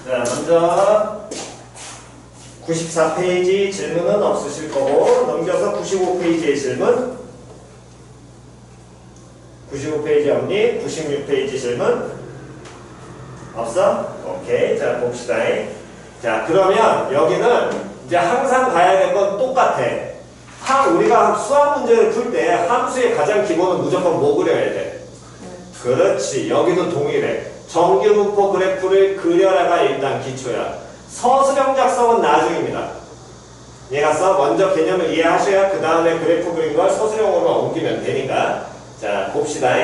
자, 먼저 94페이지 질문은 없으실 거고 넘겨서 95페이지의 질문 95페이지 없니? 96페이지 질문 없어? 오케이. 자, 봅시다. 자, 그러면 여기는 이제 항상 가야 될 건 똑같아. 우리가 수학 문제를 풀 때 함수의 가장 기본은 무조건 뭐 그려야 돼? 그렇지. 여기도 동일해. 정규분포 그래프를 그려라가 일단 기초야. 서술형 작성은 나중입니다. 이해갔어? 먼저 개념을 이해하셔야 그 다음에 그래프 그린 걸 서술형으로 옮기면 되니까. 자, 봅시다.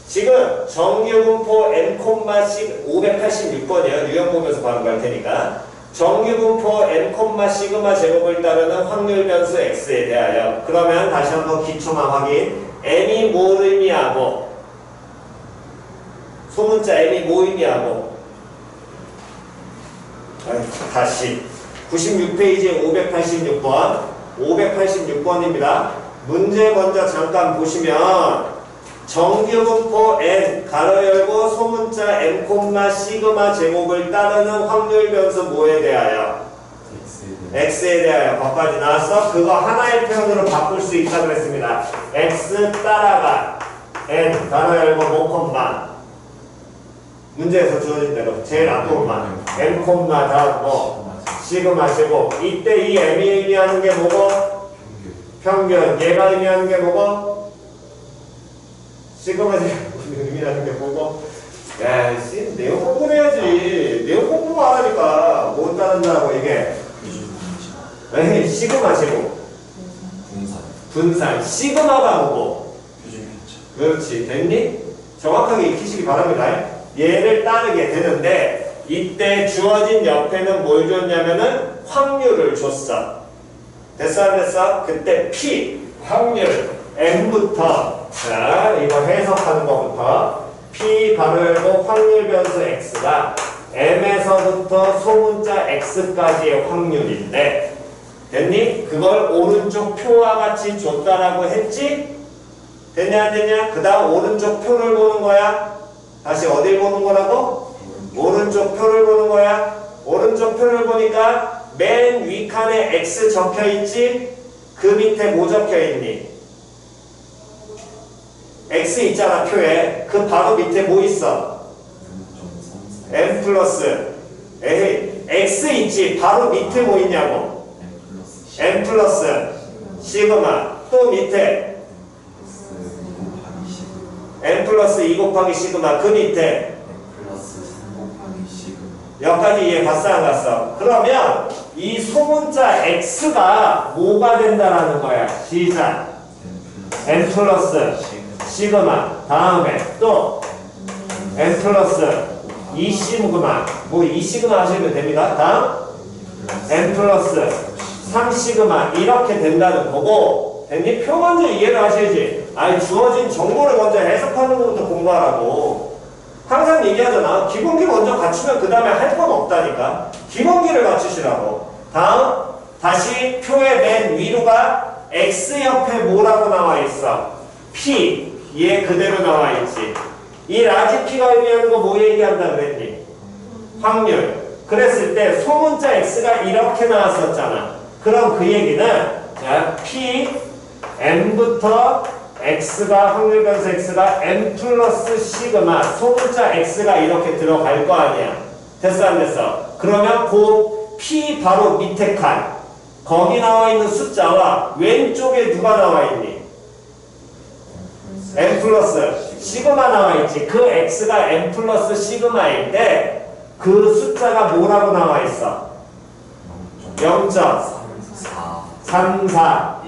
지금 정규분포 n, 586번이에요. 유형 보면서 바로 갈 테니까. 정규분포 n, 시그마 제곱을 따르는 확률 변수 x에 대하여. 그러면 다시 한번 기초만 확인. n이 뭘 의미하고 소문자 n이 뭐 의미하고 다시 96페이지에 586번 586번입니다. 문제 먼저 잠깐 보시면 정규분포 n 가로 열고 소문자 n, 시그마 제곱을 따르는 확률 변수 뭐에 대하여? x에 대하여. 거기까지 나왔어? 그거 하나의 표현으로 바꿀 수 있다고 그랬습니다. x 따라가 n 가로 열고 뭐, 문제에서 주어진 대로 제일 앞부분만 n, 다음 시그마 제곱. 이때 이 m이 의미하는 게 뭐고? 평균. 얘가 의미하는 게 뭐고? 시그마 제곱 의미하는 게 뭐고? 야, 내용 공부를 해야지. 내용 공부만 하니까 못 따른다고 이게. 에이, 시그마 제곱. 분산. 시그마가 뭐고? 그렇지. 됐니? 정확하게 익히시기 바랍니다. 얘를 따르게 되는데 이때 주어진 옆에는 뭘 줬냐면은 확률을 줬어. 됐어 안 됐어? 그때 P 확률 M부터 자 이거 해석하는 것부터 P 가로 열고 확률 변수 X가 M에서부터 소문자 X까지의 확률인데 됐니? 그걸 오른쪽 표와 같이 줬다라고 했지? 됐냐 안 됐냐? 그 다음 오른쪽 표를 보는 거야. 다시 어딜 보는 거라고? 오른쪽 표를 보는 거야. 오른쪽 표를 보니까 맨 위칸에 X 적혀있지? 그 밑에 뭐 적혀있니? X 있잖아 표에. 그 바로 밑에 뭐 있어? M 플러스. 에이 X 있지? 바로 밑에 뭐 있냐고? M 플러스 시그마. 또 밑에 n 플러스 2 곱하기 시그마. 그 밑에 여기까지 이해 갔어 안 갔어? 그러면 이 소문자 x가 뭐가 된다라는 거야? 시작. n 플러스 시그마. 다음에 또 n 플러스 2 시그마. 뭐 2 시그마 하시면 됩니다. 다음 n 플러스 3 시그마. 이렇게 된다는 거고. 됐니? 표 먼저 이해를 하셔야지. 아니 주어진 정보를 먼저 해석하는 것부터 공부하라고. 항상 얘기하잖아. 기본기 먼저 갖추면 그 다음에 할 건 없다니까. 기본기를 갖추시라고. 다음 다시 표의 맨 위로가 x 옆에 뭐라고 나와 있어? p. 얘 그대로 나와 있지. 이 라지 p가 의미하는 거 뭐 얘기한다 그랬니? 확률. 그랬을 때 소문자 x가 이렇게 나왔었잖아. 그럼 그 얘기는 자 p m부터 x가 확률 변수 x가 m 플러스 시그마 소문자 x가 이렇게 들어갈 거 아니야. 됐어 안 됐어? 그러면 그 p 바로 밑에 칸 거기 나와 있는 숫자와 왼쪽에 누가 나와 있니? m 플러스 시그마 나와 있지. 그 x가 m 플러스 시그마일 때 그 숫자가 뭐라고 나와 있어? 0.34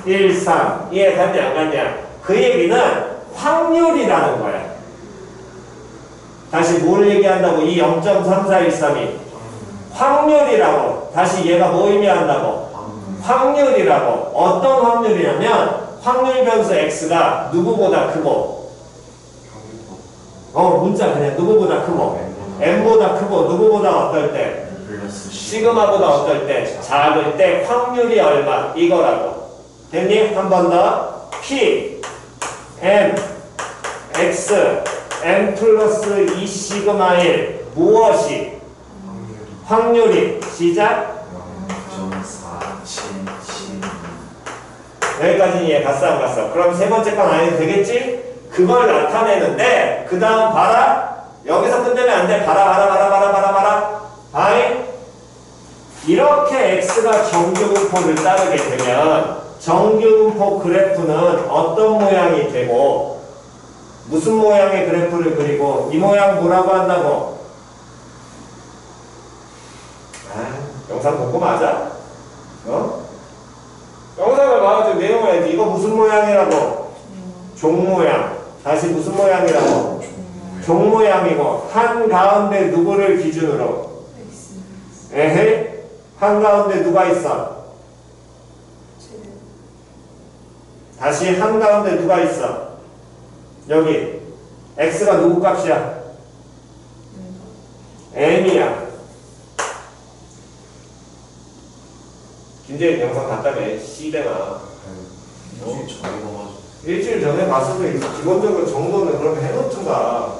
13 이해 갔냐 안 갔냐? 그 얘기는 확률이라는 거야. 다시 뭘 얘기한다고? 이 0.3413이 확률이라고. 다시 얘가 뭐 의미한다고? 확률이라고. 어떤 확률이냐면 확률 변수 x가 누구보다 크고 문자 그냥 누구보다 크고 m보다 크고 누구보다 어떨 때? 시그마보다 어떨 때? 작을 때 확률이 얼마? 이거라고. 됐니? 한 번 더. P, M, X, M 플러스 2 시그마 1 무엇이? 확률이 시작 0.477. 여기까지 이해 갔어 안 갔어? 그럼 세 번째 건 안 해도 되겠지? 그걸 나타내는데 그 다음 봐라. 여기서 끝내면 안 돼. 봐라. 아이 이렇게 x가 정규분포를 따르게 되면 정규분포 그래프는 어떤 모양이 되고 무슨 모양의 그래프를 그리고 이 모양 뭐라고 한다고? 영상 본 거 맞아? 영상을 봐가지고 내용을 해야지. 이거 무슨 모양이라고? 종 모양. 다시 무슨 모양이라고? 종 모양이고 한가운데 누구를 기준으로? 에헤이 한가운데 누가 있어? 다시 한가운데 누가 있어? 여기 x가 누구 값이야? n이야. 김재인 영상 갔다며 씨대나 일주일 전에 봤어도 기본적으로 정도는 그럼 해놓든가.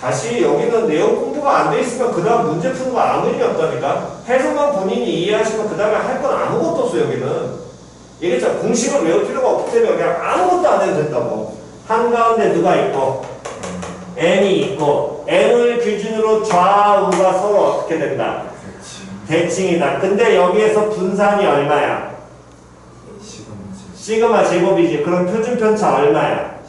다시 여기는 내용 공부가 안 돼 있으면 그 다음 문제 푸는 거 아무 일이 없다니까. 해석만 본인이 이해하시면 그 다음에 할 건 아무것도 없어. 여기는 이게 참 공식을 외울 필요가 없기 때문에 그냥 아무것도 안 해도 된다고. 한가운데 누가 있고 n이 있고 n을 기준으로 좌우가 서로 어떻게 된다? 대칭이다. 근데 여기에서 분산이 얼마야? 시그마 제곱이지. 그럼 표준 편차 얼마야?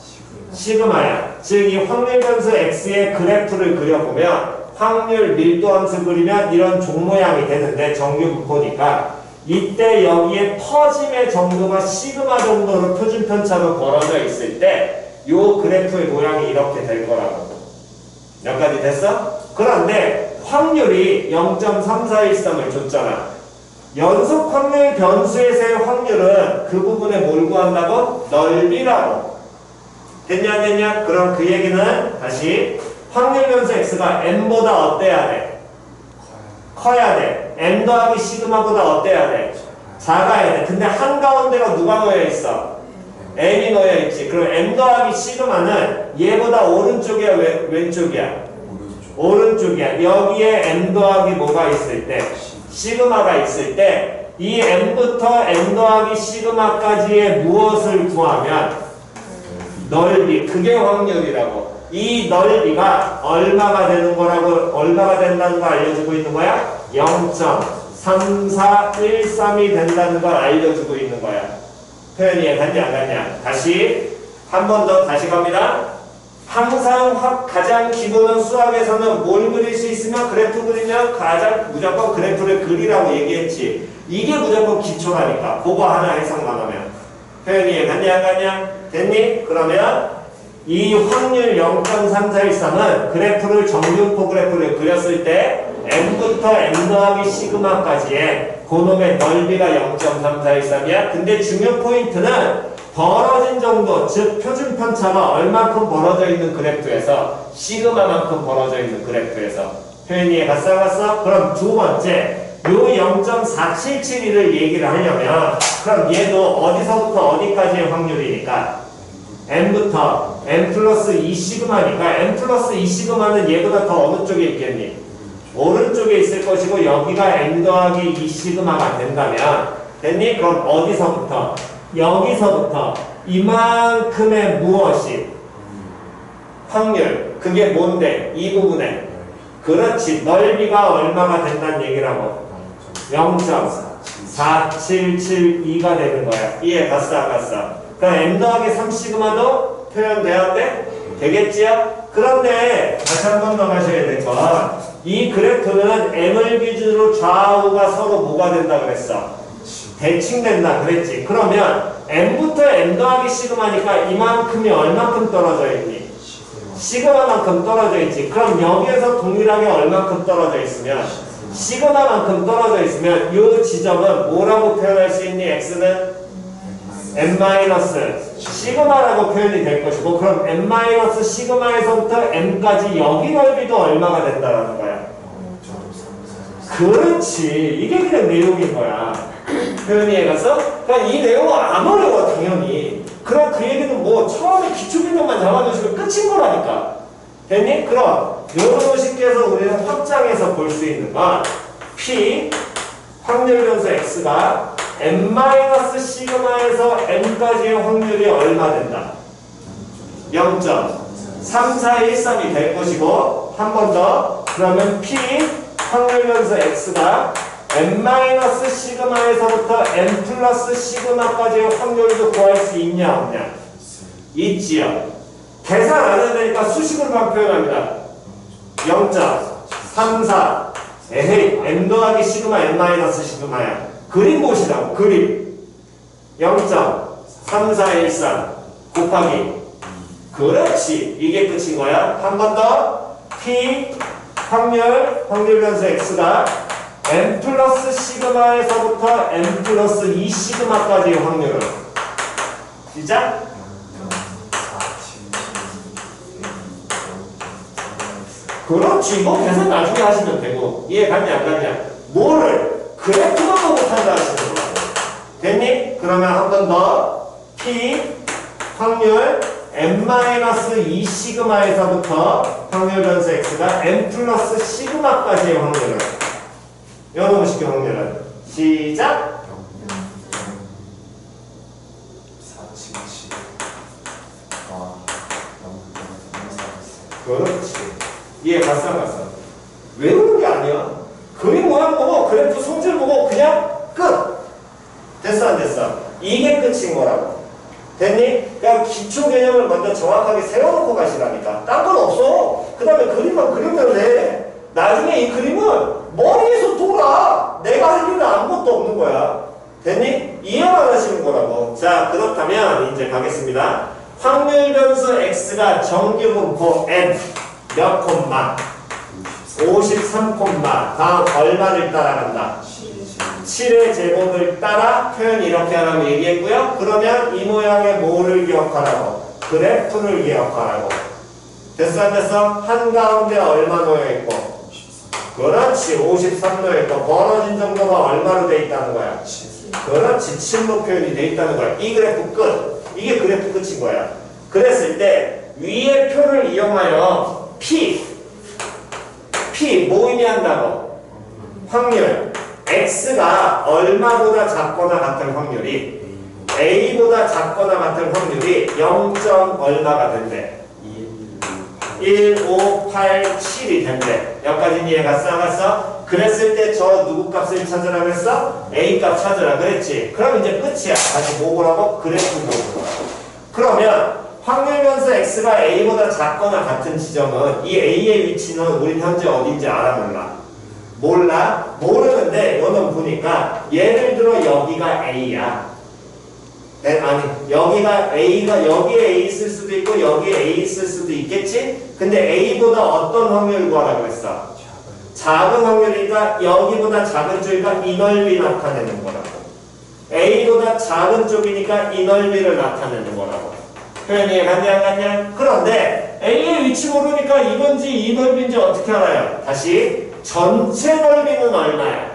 시그마야. 즉 이 확률 변수 x의 그래프를 그려보면 확률 밀도 함수 그리면 이런 종 모양이 되는데 정규분포니까 이때 여기에 퍼짐의 정도가 시그마 정도로 표준 편차로 벌어져 있을 때 요 그래프의 모양이 이렇게 될 거라고. 여기까지 됐어? 그런데 확률이 0.3413을 줬잖아. 연속 확률 변수에서의 확률은 그 부분에 뭘 구한다고? 넓이라고. 됐냐 안 됐냐? 그럼 그 얘기는 다시 확률 변수 x가 n보다 어때야 돼? 커야 돼. n 더하기 시그마보다 어때야 돼? 작아야 돼. 근데 한가운데가 누가 놓여 있어? n이 놓여 있지. 그럼 n 더하기 시그마는 얘보다 오른쪽이야 왼쪽이야? 오른쪽이야. 여기에 n 더하기 뭐가 있을 때? 시그마가 있을 때 이 n부터 n 더하기 시그마까지의 무엇을 구하면 넓이, 그게 확률이라고. 이 넓이가 얼마가 되는 거라고, 얼마가 된다는 걸 알려주고 있는 거야? 0.3413이 된다는 걸 알려주고 있는 거야. 표현이 갔냐 안 갔냐? 다시 한 번 더 다시 갑니다. 항상 가장 기본은 수학에서는 뭘 그릴 수 있으면 그래프 그리면 가장 무조건 그래프를 그리라고 얘기했지. 이게 무조건 기초라니까. 그거 하나 해석만 하면. 표현이 갔냐 안 갔냐? 됐니? 그러면 이 확률 0.3413은 그래프를 정규분포 그래프를 그렸을 때 n부터 n 더하기 시그마까지의 그놈의 넓이가 0.3413이야. 근데 중요 포인트는 벌어진 정도, 즉 표준 편차가 얼만큼 벌어져 있는 그래프에서 시그마만큼 벌어져 있는 그래프에서. 표현이 갔어 안 갔어? 그럼 두 번째 요 0.477을 얘기를 하려면 그럼 얘도 어디서부터 어디까지의 확률이니까 n부터 n 플러스 2 시그마니까 n 플러스 2 시그마는 얘보다 더 어느 쪽에 있겠니? 오른쪽에 있을 것이고 여기가 n 더하기 2 시그마가 된다면 됐니? 그럼 어디서부터? 여기서부터 이만큼의 무엇이? 확률. 그게 뭔데? 이 부분에. 그렇지. 넓이가 얼마가 된다는 얘기라고. 0.4772가 되는 거야. 이해 갔어 안 갔어? 그럼 n 더하기 3 시그마도 표현돼야 돼? 되겠지요? 그런데 다시 한 번 더 가셔야 될 건 이 그래프는 m을 기준으로 좌우가 서로 뭐가 된다 그랬어? 대칭된다 그랬지. 그러면 n부터 n 더하기 시그마니까 이만큼이 얼만큼 떨어져 있니? 시그마만큼 떨어져 있지. 그럼 여기에서 동일하게 얼만큼 떨어져 있으면? 시그마만큼 떨어져 있으면 이 지점은 뭐라고 표현할 수 있니? x는 n 시그마라고 표현이 될 것이고 그럼 n 시그마에서부터 n까지 여기 넓이도 얼마가 된다는 거야. 그렇지. 이게 그냥 내용인 거야. 표현이 해가서 그러니까 이 내용은 안 어려워 당연히. 그럼 그 얘기는 뭐 처음에 기초개념만 잡아주시면 끝인 거라니까. 됐니? 그럼 요런 식의 식에서 우리는 확장해서 볼 수 있는 건 P 확률 변수 X가 n-시그마에서 n까지의 확률이 얼마 된다? 0.3413이 될 것이고 한 번 더 그러면 P 확률 변수 X가 n-시그마에서부터 n+시그마까지의 확률도 구할 수 있냐 없냐? 있지요. 계산 안 해도 되니까 수식으로만 표현합니다. 0.34 에헤이 n 더하기 시그마 n 시그마야. 그림 보시라고 그림 0.3413 곱하기 그렇지 이게 끝인 거야. 한 번 더 P 확률 변수 X가 n+시그마에서부터 n+2시그마까지의 확률은 시작. 그렇지 이거 계산 나중에 하시면 되고 이해 갔냐 안 갔냐 뭐를 그래프만 보고 판단하시는 거야. 됐니? 그러면 한 번 더 P 확률 n-2시그마에서부터 확률 변수 X가 n+시그마까지의 확률은 요놈식의 확률은 시작. 그렇지 이해 갔어 안 갔어? 외우는 게 아니야. 그림 모양 보고 그래프 성질 보고 그냥 끝. 됐어 안 됐어? 이게 끝인 거라고. 됐니? 그냥 기초 개념을 먼저 정확하게 세워놓고 가시라니까. 딴 건 없어. 그 다음에 그림만 그리면 돼. 나중에 이 그림은 머리에서 돌아. 내가 할 일은 아무것도 없는 거야. 됐니? 이해만 하시는 거라고. 자 그렇다면 이제 가겠습니다. 확률 변수 X가 정규 분포 N 몇 콤마? 53 콤마. 다음 얼마를 따라간다? 7의 제곱을 따라 표현 이렇게 하라고 얘기했고요. 그러면 이 모양의 뭐를 기억하라고? 그래프를 기억하라고. 됐어 안 됐어? 한가운데 얼마 놓여있고? 그렇지 53 놓여있고 벌어진 정도가 얼마로 돼 있다는 거야? 그렇지 7로 표현이 돼 있다는 거야. 이 그래프 끝. 이게 그래프 끝인 거야. 그랬을 때 위의 표를 이용하여 P 뭐 의미한다고? 확률 X가 얼마보다 작거나 같은 확률이 A보다 작거나 같은 확률이 0. 얼마가 된대? 1, 5, 8, 7이 된대. 여기까지 이해가 안 갔어? 그랬을 때 저 누구 값을 찾으라 그랬어? A 값 찾으라 그랬지. 그럼 이제 끝이야. 다시 뭐 보라고? 그래프 보고. 그러면 확률 변수 X가 A보다 작거나 같은 지점은 이 A의 위치는 우리 현재 어딘지 알아 몰라? 몰라? 모르는데 너는 보니까 예를 들어 여기가 A야. 아니 여기가 A가 여기에 A 있을 수도 있고 여기에 A 있을 수도 있겠지? 근데 A보다 어떤 확률 구하라 그랬어? 작은 확률이니까 여기보다 작은 쪽이니까 이 넓이 나타내는 거라고. A보다 작은 쪽이니까 이 넓이를 나타내는 거라고. 표현이 갔냐 안 갔냐? 그런데 A의 위치 모르니까 이건지 이 넓이인지 어떻게 알아요? 다시 전체 넓이는 얼마야?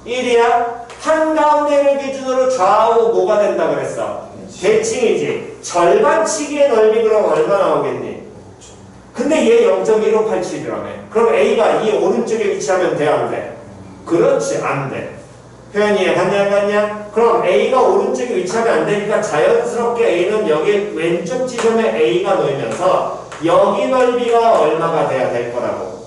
1이야? 한가운데를 기준으로 좌우 뭐가 된다 그랬어? 대칭이지. 절반치기의 넓이 그럼 얼마 나오겠니? 근데 얘 0.1587이라며. 그럼 A가 이 오른쪽에 위치하면 돼 안 돼? 그렇지 안 돼. 표현이 갔냐 안 갔냐? 그럼 A가 오른쪽에 위치하면 안 되니까 자연스럽게 A는 여기 왼쪽 지점에 A가 놓이면서 여기 넓이가 얼마가 돼야 될 거라고?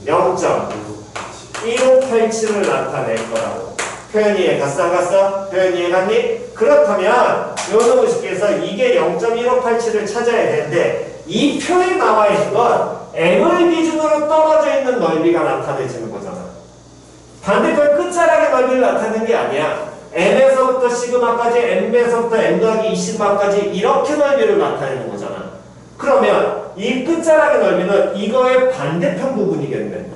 0.1587을 나타낼 거라고. 표현이 갔어 안 갔어? 표현이 갔니? 그렇다면 요놈의 식에서 이게 0.1587을 찾아야 되는데 이 표에 나와 있는 건 M을 기준으로 떨어져 있는 넓이가 나타내지는 거잖아. 반대편 끝자락의 넓이를 나타내는 게 아니야. M에서부터 시그마까지 M에서부터 M 더하기 2시그마까지 이렇게 넓이를 나타내는 거잖아. 그러면 이 끝자락의 넓이는 이거의 반대편 부분이겠네.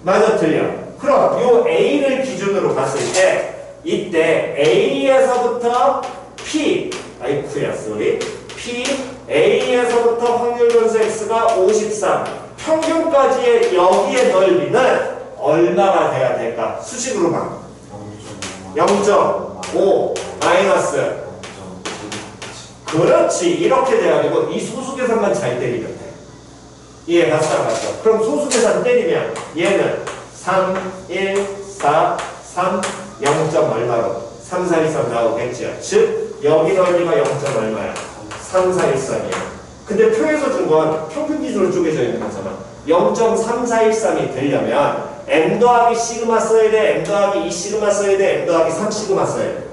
맞아 틀려? 그럼 요 A를 기준으로 봤을 때 이때 A에서부터 P 아이쿠야 쏘리 P A에서부터 확률 변수 X가 53 평균까지의 여기의 넓이는 얼마가 돼야 될까? 수식으로만 0.5 마이너스 그렇지 이렇게 돼야 되고 이 소수 계산만 잘 때리면 돼. 이해갔어 안 갔어? 그럼 소수계산 때리면 얘는 3, 1, 4, 3, 0점 얼마로 3, 4, 1, 3 나오겠죠. 즉 여기 넓이가 0점 얼마야? 3, 4, 1, 3이야. 근데 표에서 준 건 평균 기준으로 쪼개져 있는 거잖아. 0.3413이 되려면 m 더하기 시그마 써야 돼? m 더하기 2 시그마 써야 돼? m 더하기 3 시그마 써야 돼?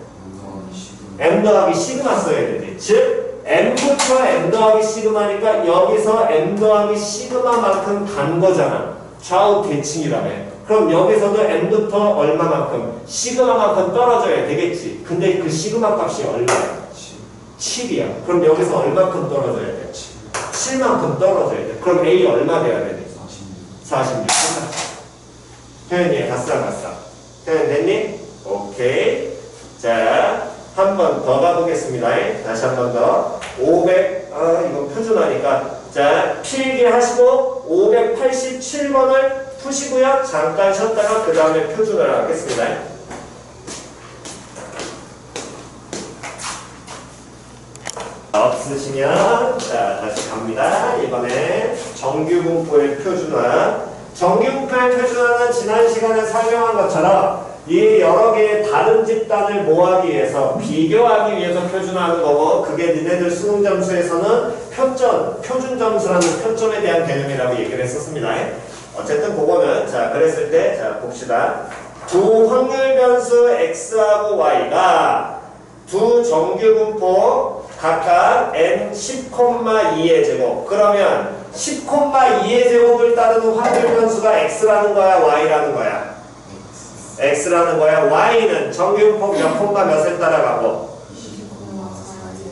m 더하기 시그마 써야 되지. 즉 m부터 m 더하기 시그마니까 여기서 m 더하기 시그마만큼 간 거잖아. 좌우 대칭이라며. 그럼 여기서도 m부터 얼마만큼? 시그마만큼 떨어져야 되겠지. 근데 그 시그마 값이 얼마야? 7이야. 그럼 여기서 얼마큼 떨어져야 돼? 7만큼 떨어져야 돼. 그럼 A 얼마 돼야 되니? 46. 표현이 갔어 안 갔어? 표현 됐니? 오케이. 자, 한 번 더 가보겠습니다. 다시 한 번 더. 500, 이건 표준화니까. 자, 필기 하시고 587번을 푸시고요. 잠깐 쉬었다가 그 다음에 표준화를 하겠습니다. 없으시면 자 다시 갑니다. 이번에 정규분포의 표준화. 정규분포의 표준화는 지난 시간에 설명한 것처럼 이 여러 개의 다른 집단을 모아하기 위해서 비교하기 위해서 표준화하는 거고 그게 니네들 수능 점수에서는 표준 점수라는 표점에 대한 개념이라고 얘기를 했었습니다. 어쨌든 그거는 자 그랬을 때 자 봅시다. 두 확률 변수 x하고 y가 두 정규분포 각각 n 10,2의 제곱. 그러면 10,2의 제곱을 따르는 확률 변수가 x라는 거야, y라는 거야? x라는 거야. y는 정규분포 몇 콤마 몇을 따라가고?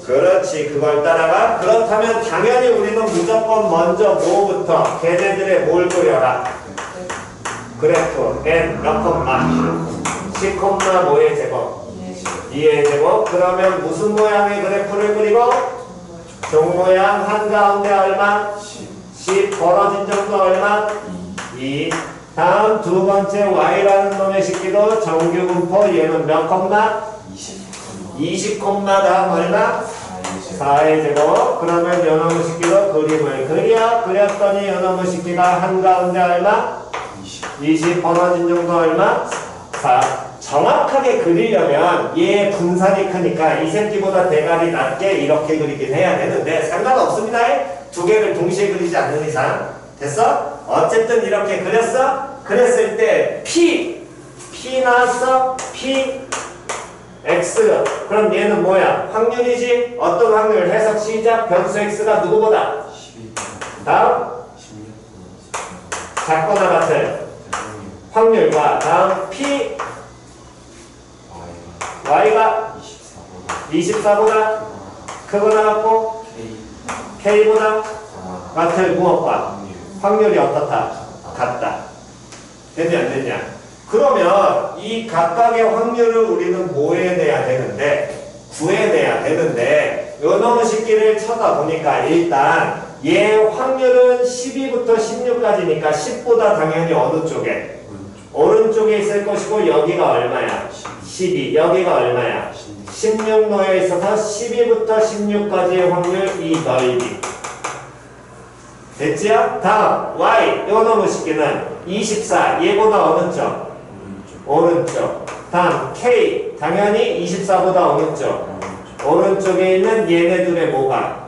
그렇지, 그걸 따라가. 그렇다면 당연히 우리는 무조건 먼저 뭐부터? 걔네들의 뭘 그려라? 그래프 n 몇 콤마? 10,5의 제곱. 2의 제곱. 그러면 무슨 모양의 그래프를 그리고? 종 모양 한가운데 얼마? 10 벌어진 점도 얼마? 2. 다음 두 번째 y라는 놈의 식기도 정규분포 얘는 몇 콤마? 20 콤마 다음 얼마? 4의 제곱. 그러면 요놈의 식기도 그림을 그렸더니 요놈의 식기가 한가운데 얼마? 20 벌어진 점도 얼마? 4. 정확하게 그리려면 얘 분산이 크니까 이 새끼보다 대가리 낮게 이렇게 그리긴 해야 되는데 상관없습니다. 두 개를 동시에 그리지 않는 이상. 됐어? 어쨌든 이렇게 그렸어? 그랬을 때 P 나왔어? P X. 그럼 얘는 뭐야? 확률이지? 어떤 확률? 해석 시작. 변수 X가 누구보다? 다음 작거나 같은 확률과 다음 P y가 24보다 크거나 같고 k보다 같을 무엇과 확률이 어떻다? 같다. 됐냐 안 됐냐? 그러면 이 각각의 확률을 우리는 뭐 해내야 되는데? 구해내야 되는데 요놈의 식기를 쳐다보니까 일단 얘 확률은 12부터 16까지니까 10보다 당연히 어느 쪽에? 오른쪽에 있을 것이고 여기가 얼마야? 12. 여기가 얼마야? 16 놓여 있어서 12부터 16까지의 확률 이 넓이. 됐지요? 다음 y 요놈의 식기는 24. 얘보다 어느 쪽? 오른쪽. 다음 k 당연히 24보다 어느 쪽? 오른쪽에 있는 얘네들의 뭐가?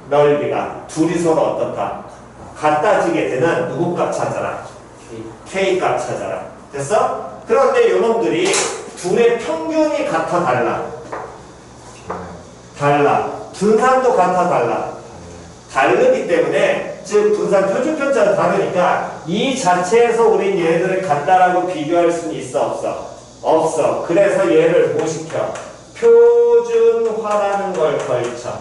넓이가. 둘이 서로 어떻다? 같아지게 되는 누구 값 찾아라? k 값 찾아라. 됐어? 그런데 요놈들이 둘의 평균이 같아 달라? 달라. 분산도 같아 달라? 다르기 때문에 즉 분산 표준 편차는 다르니까 이 자체에서 우린 얘네들을 같다라고 비교할 수는 있어 없어? 없어. 그래서 얘를 뭐 시켜? 표준화라는 걸 걸쳐.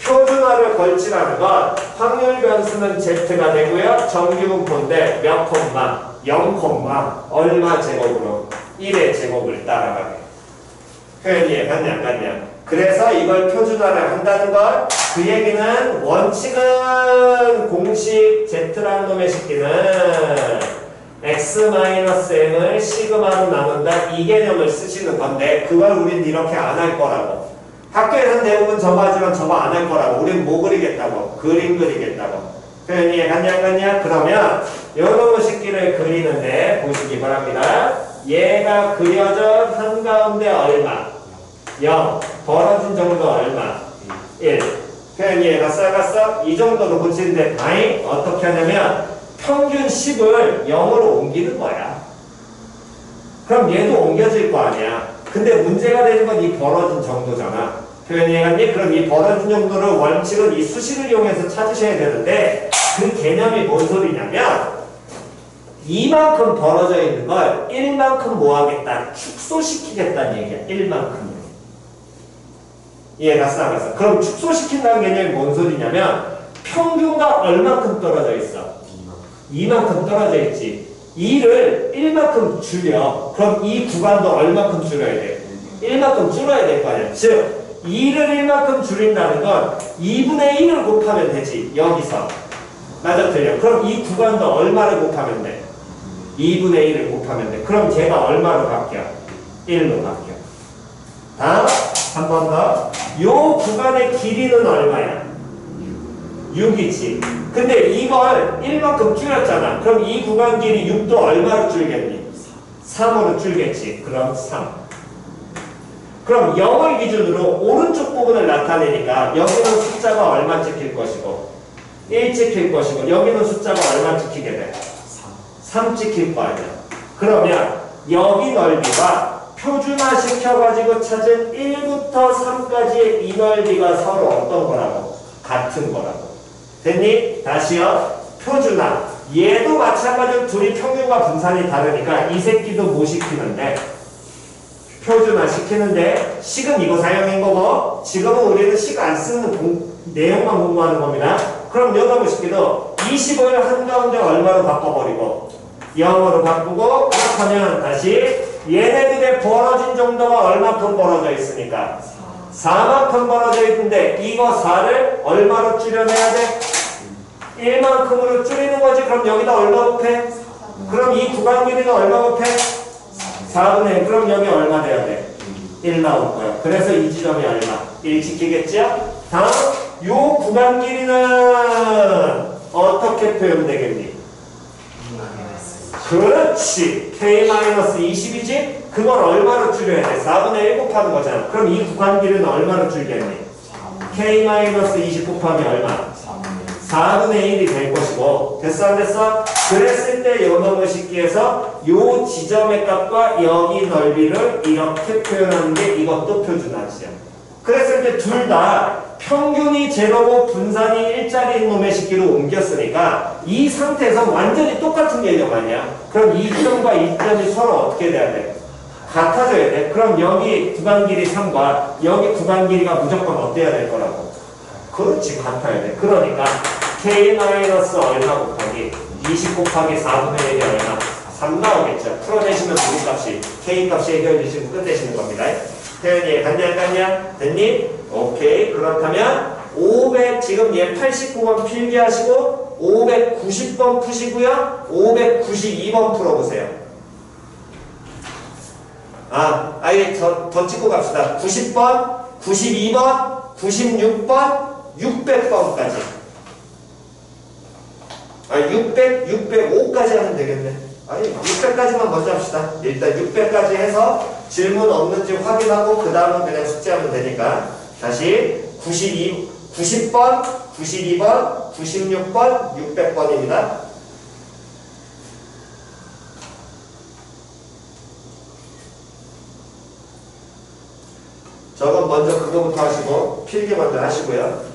표준화를 걸치라는 건 확률 변수는 z가 되고요. 정규분포인데 몇 콤마? 0 콤마 얼마 제곱으로? 1의 제곱을 따라가게. 표현이 갔냐 안 갔냐? 그래서 이걸 표준화를 한다는 걸 그 얘기는 원칙은 공식 z라는 놈의 식기는 x-m을 시그마로 나눈다 이 개념을 쓰시는 건데 그걸 우린 이렇게 안 할 거라고. 학교에서는 대부분 저거 하지만 저거 안 할 거라고. 우린 뭐 그리겠다고? 그림 그리겠다고. 표현 이해갔냐 안 갔냐? 그러면 요놈의 식기를 그리는데 보시기 바랍니다. 얘가 그려져 한가운데 얼마? 0. 벌어진 정도 얼마? 1. 표현 이해갔어? 갔어? 이 정도로 붙이는데 다행 어떻게 하냐면 평균 10을 0으로 옮기는 거야. 그럼 얘도 옮겨질 거 아니야. 근데 문제가 되는 건 이 벌어진 정도잖아. 표현 이해갔니? 그럼 이 벌어진 정도를 원칙은 이 수식을 이용해서 찾으셔야 되는데 그 개념이 뭔 소리냐면 이만큼 벌어져 있는 걸 1만큼 뭐 하겠다? 축소시키겠다는 얘기야. 1만큼. 이해갔어? 안 갔어? 그럼 축소시킨다는 개념이 뭔 소리냐면 평균과 얼만큼 떨어져 있어? 2만큼 떨어져 있지. 2를 1만큼 줄여. 그럼 이 구간도 얼만큼 줄여야 돼? 1만큼 줄여야 될 거 아니야. 즉 2를 1만큼 줄인다는 건 2분의 1을 곱하면 되지. 여기서. 맞아 틀려. 그럼 이 구간도 얼마를 곱하면 돼? 2분의 1을 곱하면 돼. 그럼 걔가 얼마로 바뀌어? 1로 바뀌어. 다음 한 번 더. 요 구간의 길이는 얼마야? 6이지. 근데 이걸 1만큼 줄였잖아. 그럼 이 구간 길이 6도 얼마로 줄겠니? 3으로 줄겠지. 그럼 3. 그럼 0을 기준으로 오른쪽 부분을 나타내니까 여기는 숫자가 얼마 찍힐 것이고 1 찍힐 것이고 여기는 숫자가 얼마 찍히게 돼? 3 찍힐 거 아니야. 그러면 여기 넓이가 표준화 시켜가지고 찾은 1부터 3까지의 이 넓이가 서로 어떤 거라고? 같은 거라고. 됐니? 다시요. 표준화. 얘도 마찬가지로 둘이 평균과 분산이 다르니까 이 새끼도 뭐 시키는데? 표준화 시키는데 식은 이거 사용인 거고 지금은 우리는 식 안 쓰는 내용만 공부하는 겁니다. 그럼 요놈의 식기도 20을 한가운데 얼마로 바꿔버리고 0으로 바꾸고 그렇다면 다시 얘네들의 벌어진 정도가 얼마큼 벌어져 있으니까 4만큼 벌어져 있는데 이거 4를 얼마로 줄여내야 돼? 1만큼으로 줄이는 거지. 그럼 여기다 얼마 곱해? 그럼 이 구간 길이가 얼마 곱해? 4분의 1. 그럼 여기 얼마 돼야 돼? 1 나올 거야. 그래서 이 지점이 얼마? 1 지키겠죠? 다음 요 구간 길이는 어떻게 표현되겠니? 그렇지. K-20이지? 그걸 얼마로 줄여야 돼? 4분의 1 곱하는 거잖아. 그럼 이 구간 길이는 얼마로 줄겠니? K-20 곱하면 얼마? 4분의 1이 될 것이고. 됐어 안 됐어? 그랬을 때 요놈의 식기에서 요 지점의 값과 여기 넓이를 이렇게 표현하는 게 이것도 표준화지요. 그랬을 때 둘 다 평균이 제로고 분산이 일자리인 놈의 식기로 옮겼으니까 이 상태에서 완전히 똑같은 개념 아니야. 그럼 이 점과 이 점이 서로 어떻게 돼야 돼? 같아져야 돼. 그럼 여기 구간 길이 3과 여기 구간 길이가 무조건 어때야 될 거라고? 그렇지, 같아야 돼. 그러니까 K- 얼마 곱하기 20 곱하기 4분의 1이 얼마? 3 나오겠죠. 풀어내시면 무슨 값이 K 값이 해결해 주시면 끝내시는 겁니다. 태연이 갔냐 안 갔냐? 됐니? 오케이. 그렇다면 500 지금 얘 89번 필기하시고 590번 푸시고요. 592번 풀어보세요. 아예 더 찍고 갑시다. 90번, 92번, 96번, 600번까지. 600, 605까지 하면 되겠네. 아니 600까지만 먼저 합시다. 일단 600까지 해서 질문 없는지 확인하고 그 다음은 그냥 숙제하면 되니까. 다시 90번, 92번, 96번, 600번입니다. 저건 먼저 그거부터 하시고 필기 먼저 하시고요.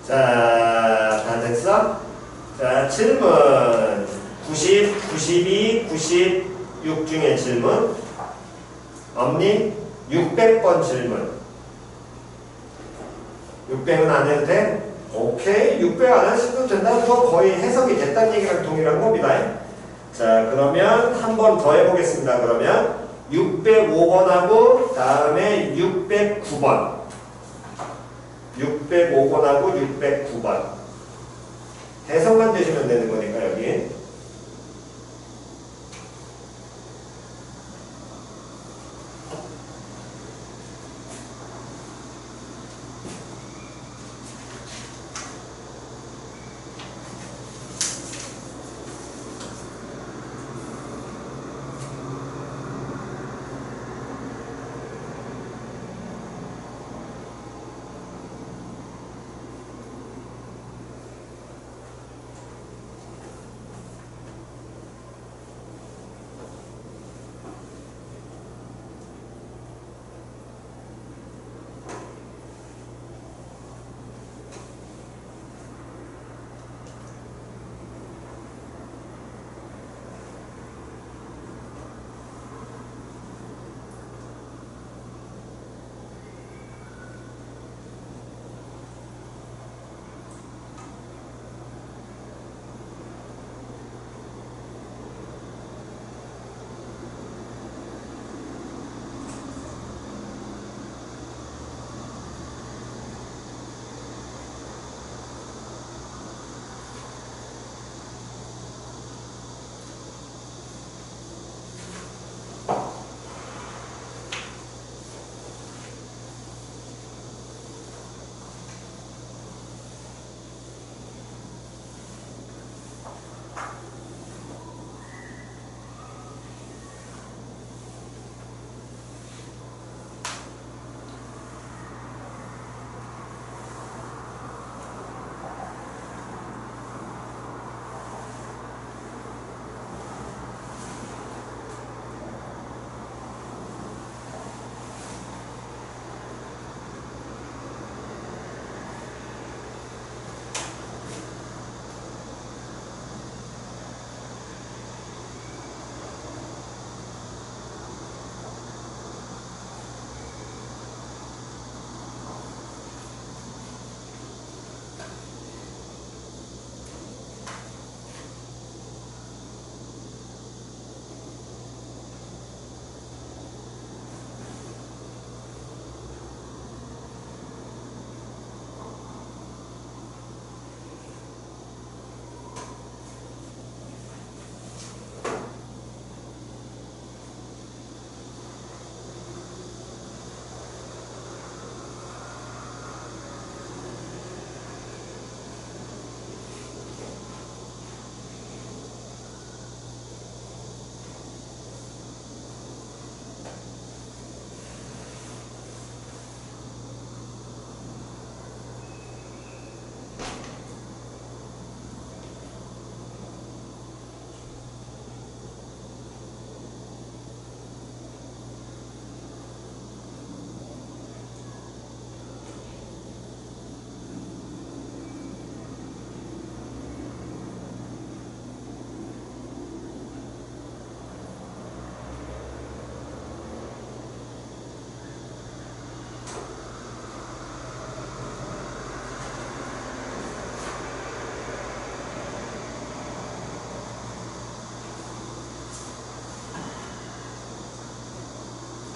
자, 다 됐어? 자, 질문. 90, 92, 96 중에 질문. 없니? 600번 질문. 600은 안 해도 돼? 오케이. 600 안 하셔도 된다. 그거 거의 해석이 됐다는 얘기랑 동일한 겁니다. 자, 그러면 한 번 더 해보겠습니다. 그러면 605번하고 다음에 609번. 605번하고 609번. 해석만 되시면 되는 거니까 여기.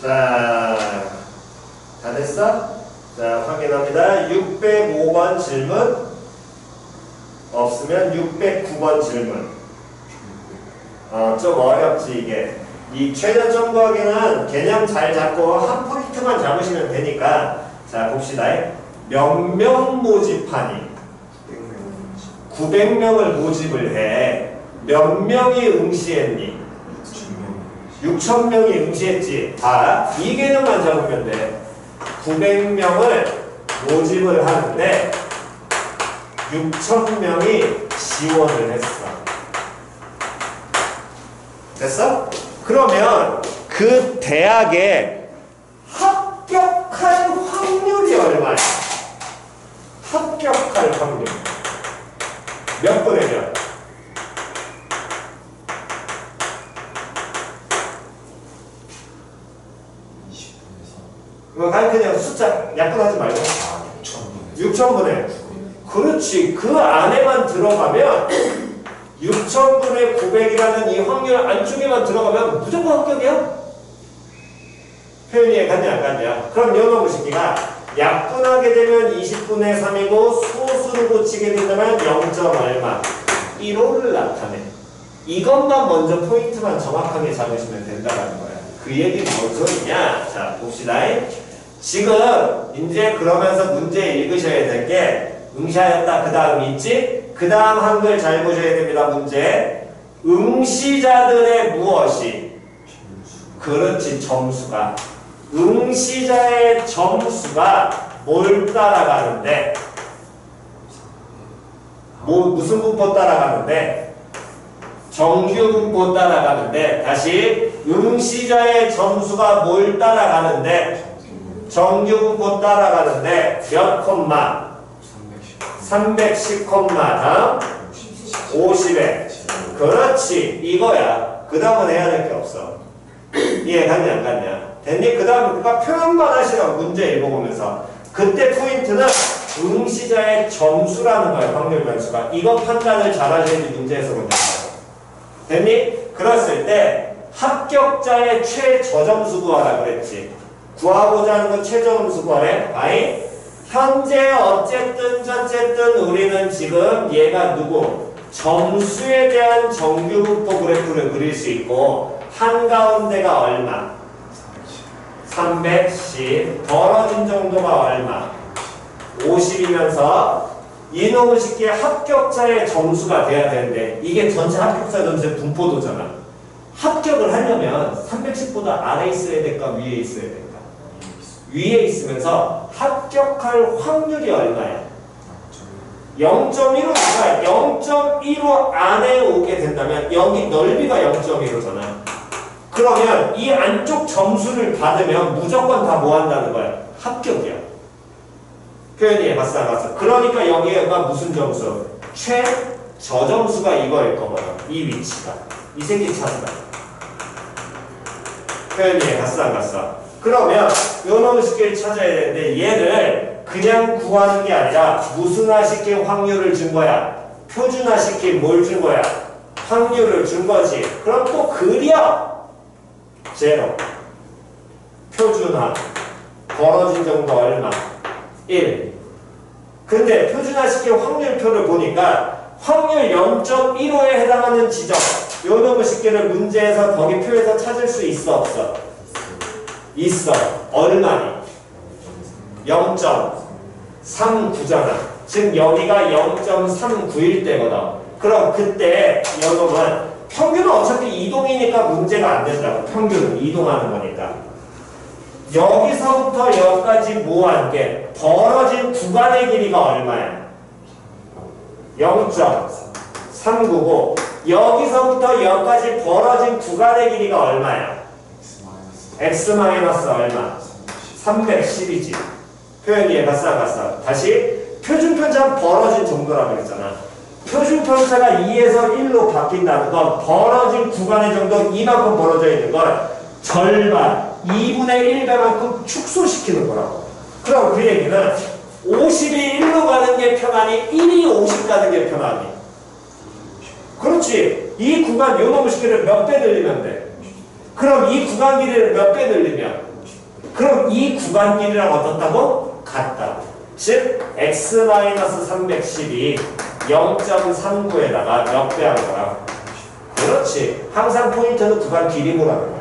자, 다 됐어? 자, 확인합니다. 605번 질문. 없으면 609번 질문. 좀 어렵지, 이게. 이 최저점 구하기는 개념 잘 잡고 한 포인트만 잡으시면 되니까. 자, 봅시다. 몇 명 모집하니? 900명을 모집을 해. 몇 명이 응시했니? 6,000명이 응시했지. 다 이 개념만 잡으면 돼. 900명을 모집을 하는데 6,000명이 지원을 했어. 됐어? 그러면 그 대학에 합격할 확률이 얼마야? 합격할 확률. 몇 분의 몇? 그냥 숫자 약분하지 말고 6,000분의 그렇지. 그 안에만 들어가면 6,000분의 900이라는 이 확률 안쪽에만 들어가면 무조건 합격이야. 표현이 갔냐 안 갔냐. 그럼 요놈의 식기가 약분하게 되면 20분의 3이고 소수를 고치게 된다면 0. 얼마 1호를 나타내. 이것만 먼저 포인트만 정확하게 잡으시면 된다는 거야. 그 얘기는 뭔 소리냐. 자 봅시다. 지금 이제 그러면서 문제 읽으셔야 될 게 응시하였다 그 다음 있지? 그 다음 한글 잘 보셔야 됩니다. 문제 응시자들의 무엇이 그렇지 점수가 응시자의 점수가 뭘 따라가는데 무슨 분포 따라가는데 정규 분포 따라가는데 다시 응시자의 점수가 뭘 따라가는데 정규 분포 따라가는데 몇 콤마 310 콤마 다음 50에 그렇지 이거야. 그 다음은 해야 될 게 없어. 이해 갔냐 안 갔냐 됐니? 그 다음에 그러니까 표현만 하시라고 문제 읽어보면서 그때 포인트는 응시자의 점수라는 거야. 확률 변수가. 이거 판단을 잘 하셔야지 문제에서 본다고. 됐니? 그랬을 때 합격자의 최저점수 구하라 그랬지. 구하고자 하는 건 최저점수 구하래. 아이 현재 어쨌든 우리는 지금 얘가 누구? 점수에 대한 정규 분포 그래프를 그릴 수 있고 한가운데가 얼마? 310 벌어진 정도가 얼마? 50이면서 이놈의 식기의 합격자의 점수가 돼야 되는데 이게 전체 합격자 점수의 분포도잖아. 합격을 하려면 310보다 아래에 있어야 될까 위에 있어야 될까? 위에 있으면서 합격할 확률이 얼마야? 0.15가 0.15 안에 오게 된다면 여기 넓이가 0.15잖아. 그러면 이 안쪽 점수를 받으면 무조건 다 뭐 한다는 거야? 합격이야. 표현이 봤어 안 봤어? 그러니까 여기가 무슨 점수? 최저점수가 이거일 거거든. 이 위치가. 이 새끼 찾는다. 표현이 봤어 안 봤어? 그러면 요놈의 식기를 찾아야 되는데 얘를 그냥 구하는 게 아니라 무슨화시킬 확률을 준 거야? 표준화시킬 뭘 준 거야? 확률을 준 거지. 그럼 또 그려. 제로. 표준화. 벌어진 정도 얼마? 1. 근데 표준화시킬 확률표를 보니까 확률 0.15에 해당하는 지점 요놈의 식기를 문제에서 거기 표에서 찾을 수 있어 없어? 있어. 얼마니? 0.39잖아. 즉 여기가 0.39일 때거든. 그럼 그때 요놈은 평균은 어차피 이동이니까 문제가 안 된다고. 평균은 이동하는 거니까. 여기서부터 여기까지 모한 게 벌어진 구간의 길이가 얼마야? 0.399. 여기서부터 여기까지 벌어진 구간의 길이가 얼마야? x 마이너스 얼마? 310이지. 표현 이해 갔어 안 갔어? 다시 표준편차는 벌어진 정도라고 했잖아. 표준편차가 2에서 1로 바뀐다는 건 벌어진 구간의 정도 이만큼 벌어져 있는 걸 절반 2분의 1배만큼 축소시키는 거라고. 그럼 그 얘기는 50이 1로 가는 게 편하니 1이 50 가는 게 편하니. 그렇지. 이 구간 요놈의 식기를 몇 배 늘리면 돼? 그럼 이 구간 길이를 몇 배 늘리면? 그럼 이 구간 길이랑 어떻다고? 같다고. 즉 x-310이 0.39에다가 몇 배 한 거야? 그렇지. 항상 포인트는 구간 길이라는 거야.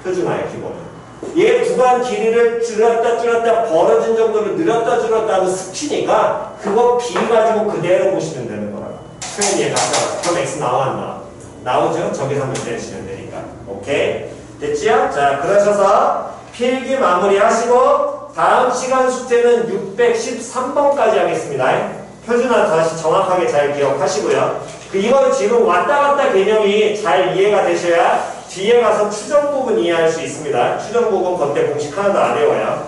표준화의 기본. 얘 구간 길이를 줄였다 벌어진 정도를 늘렸다 줄였다 하는 수치니까 그거 비 가지고 그대로 보시면 되는 거라고. 표현 얘 갔다. 그럼 x 나와 안 나와? 나오죠? 저기서 문제 내시면 되니까. 오케이? 됐지요? 자, 그러셔서 필기 마무리 하시고 다음 시간 숙제는 613번까지 하겠습니다. 표준화 다시 정확하게 잘 기억하시고요. 이거는 지금 왔다 갔다 개념이 잘 이해가 되셔야 뒤에 가서 추정 부분 이해할 수 있습니다. 추정 부분 그때 공식 하나도 안 외워요.